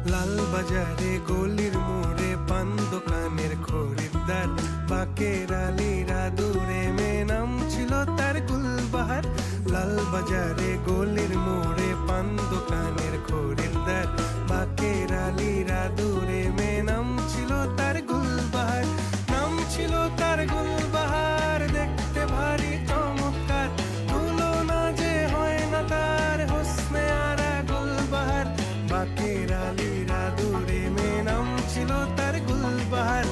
লাল বাজারে গলির মোড়ে পান দোকানের খরিদ্দার, বাকের আলীরা দূরে মেয়ে নাম ছিল তার গুলবাহার। লাল বাজারে গলির মোড়ে পান দোকানের খরিদ্দার, বাকের আলীরা দূরে মেয়ে নাম ছিল তার গুলবাহার। নাম ছিল তার গুলবাহার, দেখতে ভারী চমৎকার, তুলনা যে হয় না তার হোসনে আরা গুলবাহার। বাকের আলীরা দূরে মেয়ে নাম ছিল তার গুলবাহার।